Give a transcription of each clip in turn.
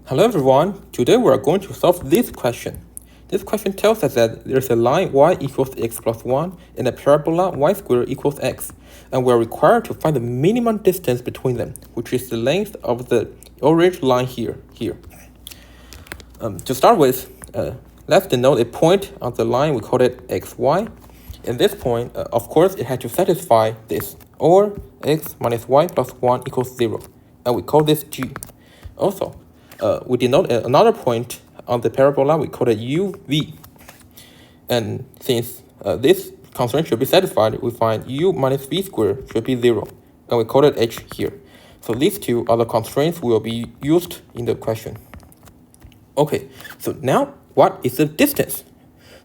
Hello everyone, today we are going to solve this question. This question tells us that there's a line y equals x plus 1 and a parabola y squared equals x, and we are required to find the minimum distance between them, which is the length of the orange line here. To start with, let's denote a point on the line, we call it xy. And this point, of course, it had to satisfy this, or x minus y plus 1 equals 0, and we call this g. Also, we denote another point on the parabola, we call it uv. And since this constraint should be satisfied, we find u minus v squared should be 0, and we call it h here. So these two are the constraints will be used in the question. Okay, so now what is the distance?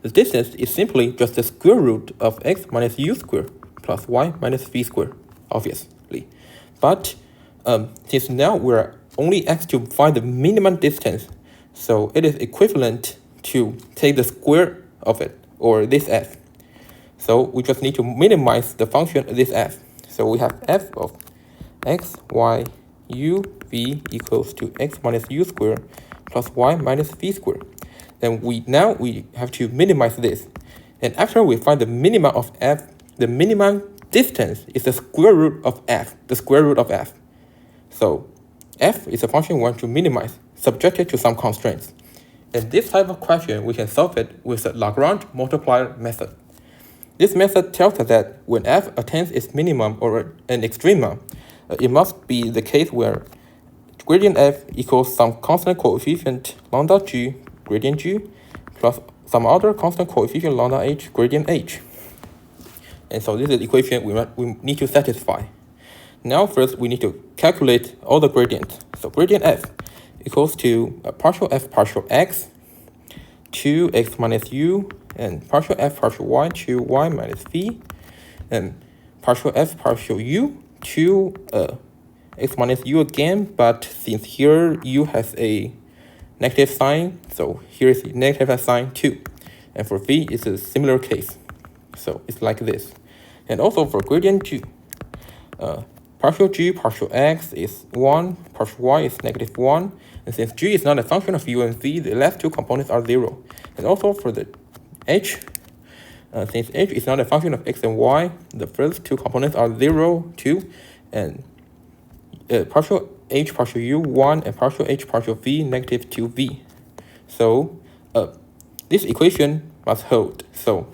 The distance is simply just the square root of x minus u squared plus y minus v squared, obviously. But since now we're only asked to find the minimum distance, so it is equivalent to take the square of it, or this f. So we just need to minimize the function of this f. So we have f of x, y, u, v equals to x minus u squared plus y minus v squared. Then we have to minimize this. And after we find the minimum of f, the minimum distance is the square root of f, So f is a function we want to minimize, subjected to some constraints. In this type of question, we can solve it with the Lagrange multiplier method. This method tells us that when f attains its minimum or an extremum, it must be the case where gradient f equals some constant coefficient lambda g, gradient g, plus some other constant coefficient lambda h, gradient h. And so this is the equation we need to satisfy. Now first we need to calculate all the gradients. So gradient f equals to partial f partial x, 2x minus u, and partial f partial y, 2y minus v, and partial f partial u, 2 x minus u again, but since here u has a negative sign, so here is the negative sign 2. And for v, it's a similar case. So it's like this. And also for gradient g, partial g partial x is 1, partial y is negative 1. And since g is not a function of u and v, the last two components are 0. And also for the h, since h is not a function of x and y, the first two components are 0, 2, and partial h partial u 1 and partial h partial v negative 2v. So this equation must hold. So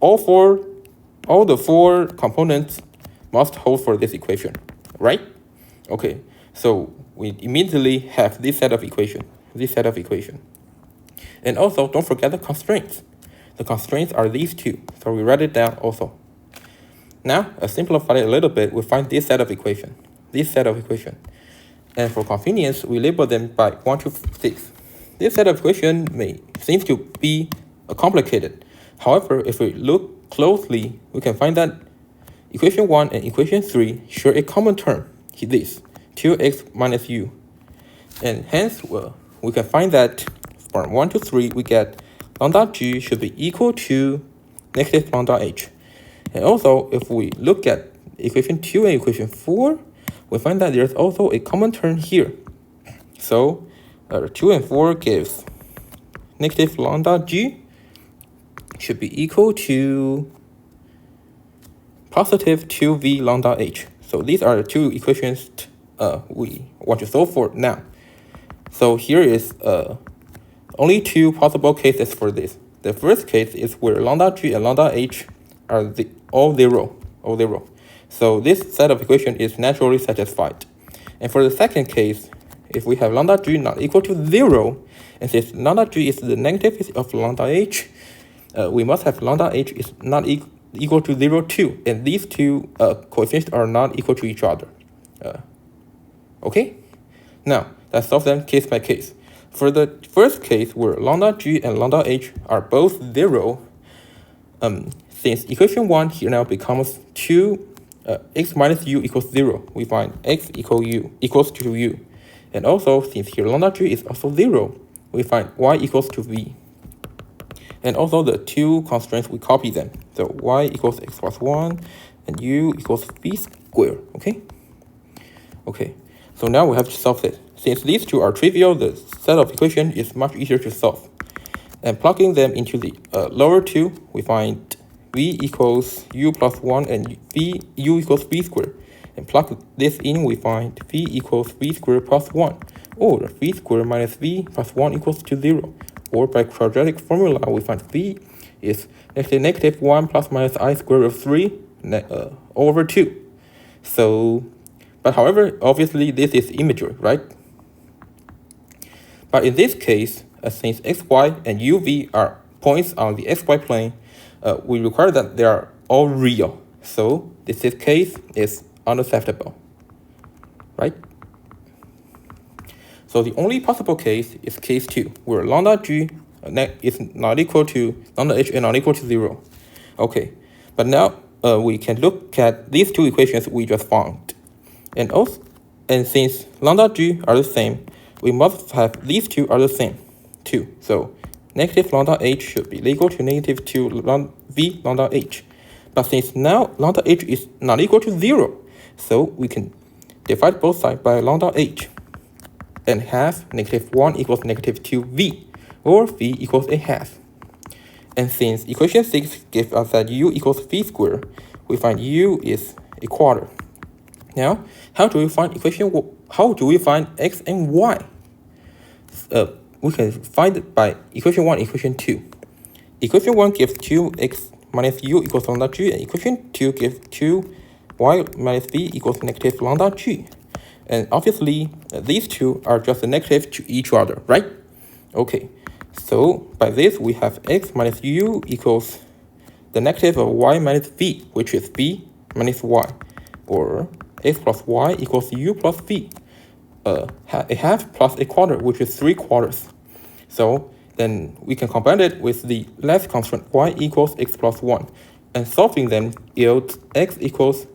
all the four components must hold for this equation, right? Okay, so we immediately have this set of equation. And also don't forget the constraints. The constraints are these two, so we write it down also. Now, simplify it a little bit, we find this set of equation. And for convenience, we label them by 1 to 6. This set of equation seems to be complicated. However, if we look closely, we can find that equation 1 and equation 3 share a common term, this, 2x minus u. And hence, we can find that from 1 to 3, we get lambda g should be equal to negative lambda h. And also, if we look at equation 2 and equation 4, we find that there's also a common term here. So 2 and 4 gives negative lambda g should be equal to positive 2v lambda h. So these are the two equations we want to solve for now. So here is only two possible cases for this. The first case is where lambda g and lambda h are all zero. So this set of equation is naturally satisfied. And for the second case, if we have lambda g not equal to 0, and since lambda g is the negative of lambda h, we must have lambda h is not equal to 0 too, and these two coefficients are not equal to each other. Okay? Now, let's solve them case by case. For the first case where lambda g and lambda h are both 0, since equation 1 here now becomes 2 x minus u equals 0, we find x equals to u. And also, since here lambda g is also 0, we find y equals to v. And also the two constraints, we copy them. So y equals x plus 1 and u equals v squared, okay? Okay, so now we have to solve it. since these two are trivial, the set of equations is much easier to solve. And plugging them into the lower two, we find v equals u plus 1 and u equals v squared. And plug this in, we find v equals v squared plus 1, or v squared minus v plus 1 equals to 0. Or by quadratic formula, we find v is negative 1 plus minus I squared root of 3 over 2. So, but however, obviously this is imagery, right? But in this case, since xy and uv are points on the xy plane, we require that they are all real. So this case is unacceptable, right? So the only possible case is case 2, where lambda g is not equal to lambda h and not equal to 0. Okay, but now we can look at these two equations we just found. And since lambda g are the same, we must have these two are the same too. So negative lambda h should be equal to negative 2 v lambda h. But since now lambda h is not equal to 0, so we can divide both sides by lambda h and have negative 1 equals negative 2v, or v equals a half. And since equation 6 gives us that u equals v squared, we find u is a quarter. Now, how do we find x and y? We can find it by equation 1 and equation 2. Equation 1 gives 2x minus u equals lambda g, and equation 2 gives 2y minus v equals negative lambda g. And obviously, these two are just negative to each other, right? Okay, so by this, we have x minus u equals the negative of y minus v, which is v minus y, or x plus y equals u plus v, a half plus a quarter, which is 3/4. So then we can combine it with the last constant y equals x plus 1, and solving them yields x equals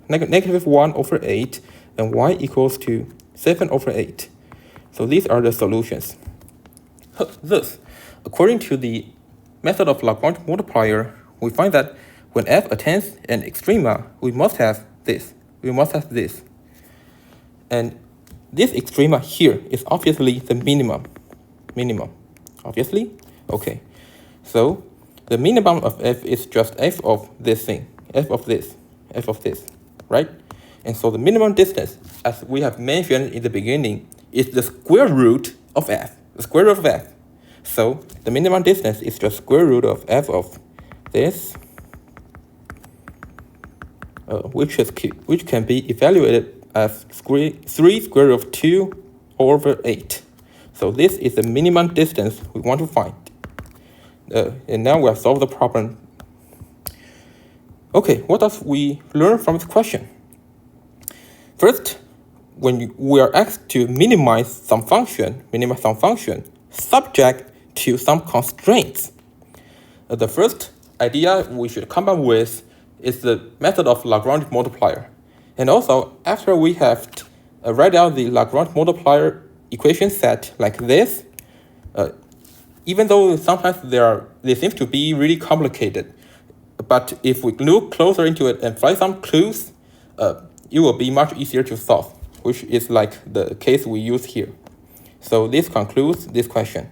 negative 1 over 8, and y equals to 7 over 8. So these are the solutions. Thus, according to the method of Lagrange multiplier, we find that when f attains an extrema, we must have this. And this extrema here is obviously the minimum. Obviously? Okay. So the minimum of f is just f of this thing, f of this, right? And so the minimum distance, as we have mentioned in the beginning, is the square root of f, So the minimum distance is just square root of f of this, which can be evaluated as 3 square root of 2 over 8. So this is the minimum distance we want to find. And now we have solved the problem. Okay, what does we learn from this question? First, when we are asked to minimize some function subject to some constraints, the first idea we should come up with is the method of Lagrange multiplier. And also, after we have write out the Lagrange multiplier equation set like this, even though sometimes they seem to be really complicated, but if we look closer into it and find some clues, it will be much easier to solve, which is like the case we use here. So this concludes this question.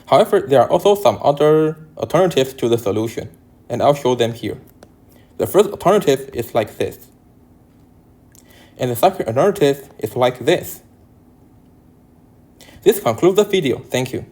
However, there are also some other alternatives to the solution, and I'll show them here. The first alternative is like this. And the second alternative is like this. This concludes the video. Thank you.